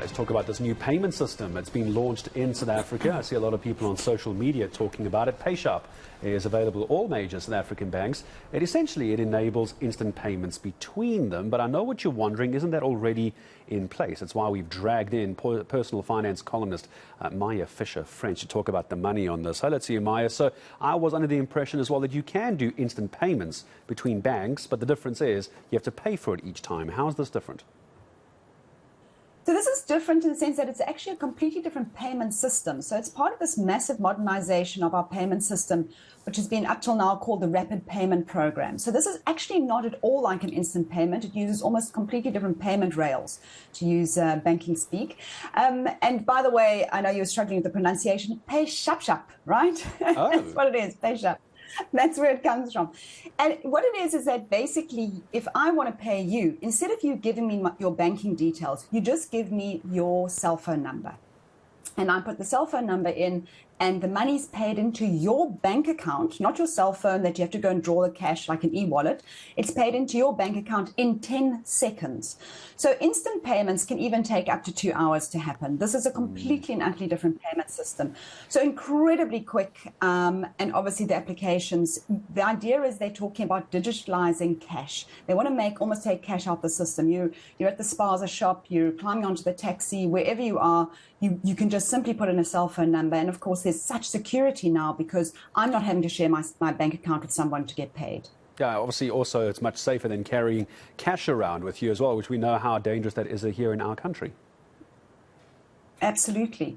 Let's talk about this new payment system. It's been launched in South Africa. I see a lot of people on social media talking about it. Payshap is available at all major South African banks. It enables instant payments between them. But I know what you're wondering, isn't that already in place? That's why we've dragged in personal finance columnist Maya Fisher-French to talk about the money on this. So let's see, Maya. So I was under the impression as well that you can do instant payments between banks, but the difference is you have to pay for it each time. How is this different? So this is different in the sense that it's actually a completely different payment system. So it's part of this massive modernization of our payment system, which has been up till now called the Rapid Payment Program. So this is actually not at all like an instant payment. It uses almost completely different payment rails, to use banking speak. And by the way, I know you're struggling with the pronunciation. Payshap, right? Oh. That's what it is, Payshap. That's where it comes from. And what it is that basically, if I want to pay you, instead of you giving me your banking details, you just give me your cell phone number. And I put the cell phone number in, and the money's paid into your bank account, not your cell phone that you have to go and draw the cash like an e-wallet. It's paid into your bank account in 10 seconds. So instant payments can even take up to 2 hours to happen. This is a completely and utterly different payment system. So incredibly quick, and obviously the applications, the idea is they're talking about digitalizing cash. They want to almost take cash out the system. You're at the spaza shop, you're climbing onto the taxi, wherever you are, you can just simply put in a cell phone number. And of course, there's such security now because I'm not having to share my bank account with someone to get paid. Yeah, obviously also it's much safer than carrying cash around with you as well, which we know how dangerous that is here in our country. Absolutely.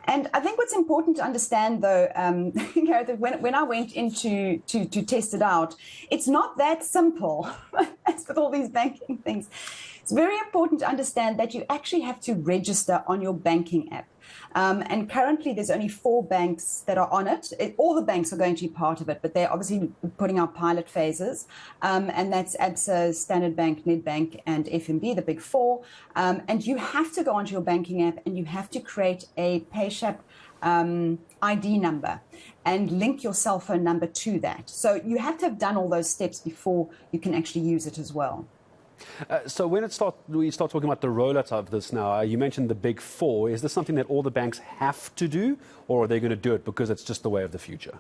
And I think what's important to understand, though, Gareth, when I went into to test it out, it's not that simple as with all these banking things. It's very important to understand that you actually have to register on your banking app. And currently, there's only 4 banks that are on it. All the banks are going to be part of it, but they're obviously putting out pilot phases. And that's ABSA, Standard Bank, Nedbank, and FNB, the big 4. And you have to go onto your banking app and you have to create a Payshap ID number and link your cell phone number to that. So you have to have done all those steps before you can actually use it as well. So when we start talking about the rollout of this now, you mentioned the big 4. Is this something that all the banks have to do, or are they going to do it because it's just the way of the future?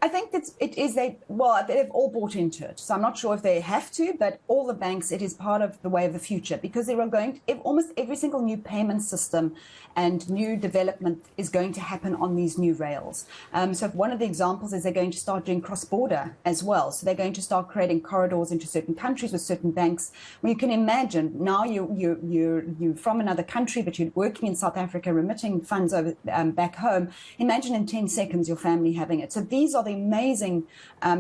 I think they've all bought into it. So I'm not sure if they have to, but all the banks, it is part of the way of the future because they are going to, almost every single new payment system and new development is going to happen on these new rails. So one of the examples is they're going to start doing cross-border as well. So they're going to start creating corridors into certain countries with certain banks. Well, you can imagine now you're from another country, but you're working in South Africa, remitting funds over back home. Imagine in 10 seconds your family having it. So these are the amazing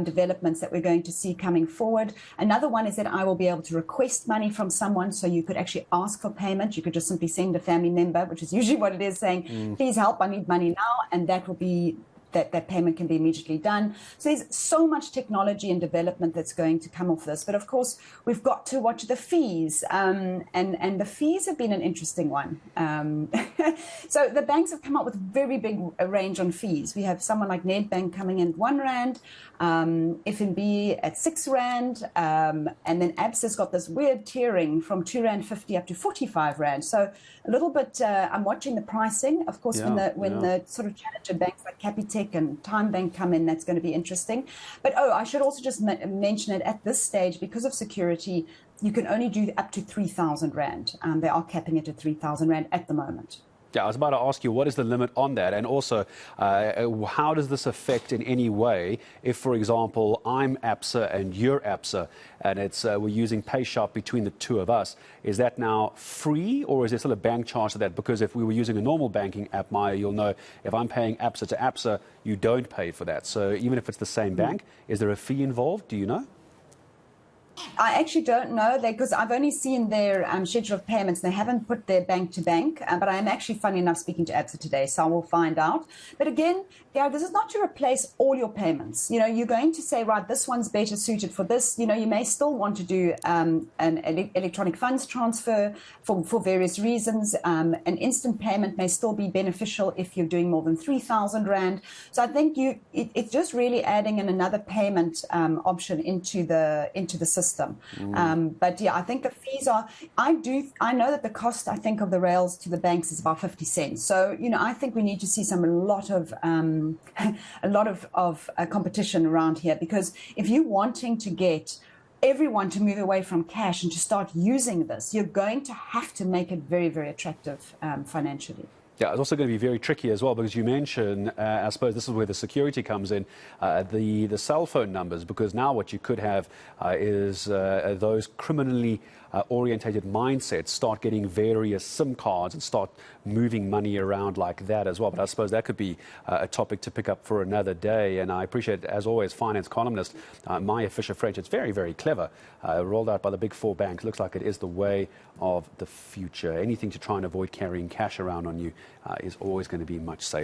developments that we're going to see coming forward. Another one is that I will be able to request money from someone, so you could actually ask for payment. You could just simply send a family member, which is usually what it is, saying, please help, I need money now, and that will be that payment can be immediately done. So there's so much technology and development that's going to come off this. But of course, we've got to watch the fees. And the fees have been an interesting one. So the banks have come up with very big range on fees. We have someone like Nedbank coming in at R1, FNB at R6, and then ABSA's got this weird tiering from R2.50 up to R45. So a little bit, I'm watching the pricing. Of course, when the sort of challenger banks like Capitec and Time Bank come in, that's going to be interesting. But I should also just mention it at this stage, because of security, you can only do up to R3,000. They are capping it at R3,000 at the moment. Yeah, I was about to ask you, what is the limit on that? And also, how does this affect in any way if, for example, I'm ABSA and you're ABSA, and we're using Payshap between the two of us? Is that now free, or is there still a bank charge to that? Because if we were using a normal banking app, Maya, you'll know if I'm paying ABSA to ABSA, you don't pay for that. So even if it's the same bank, is there a fee involved? Do you know? I actually don't know, because I've only seen their schedule of payments. They haven't put their bank to bank, but I am actually, funny enough, speaking to ABSA today, so I will find out. But again, Gary, this is not to replace all your payments. You know, you're going to say, right, this one's better suited for this. You know, you may still want to do an electronic funds transfer for various reasons. An instant payment may still be beneficial if you're doing more than R3,000. So I think it's just really adding in another payment option into the system. system. But yeah, I think the fees are, I know that the cost, I think, of the rails to the banks is about 50 cents. So, I think we need to see a lot of competition around here, because if you're wanting to get everyone to move away from cash and to start using this, you're going to have to make it very, very attractive financially. Yeah, it's also going to be very tricky as well, because you mentioned, I suppose this is where the security comes in, the cell phone numbers, because now what you could have is those criminally orientated mindsets start getting various SIM cards and start moving money around like that as well. But I suppose that could be a topic to pick up for another day. And I appreciate, as always, finance columnist Maya Fisher-French. It's very, very clever, rolled out by the big four banks. Looks like it is the way of the future. Anything to try and avoid carrying cash around on you is always going to be much safer.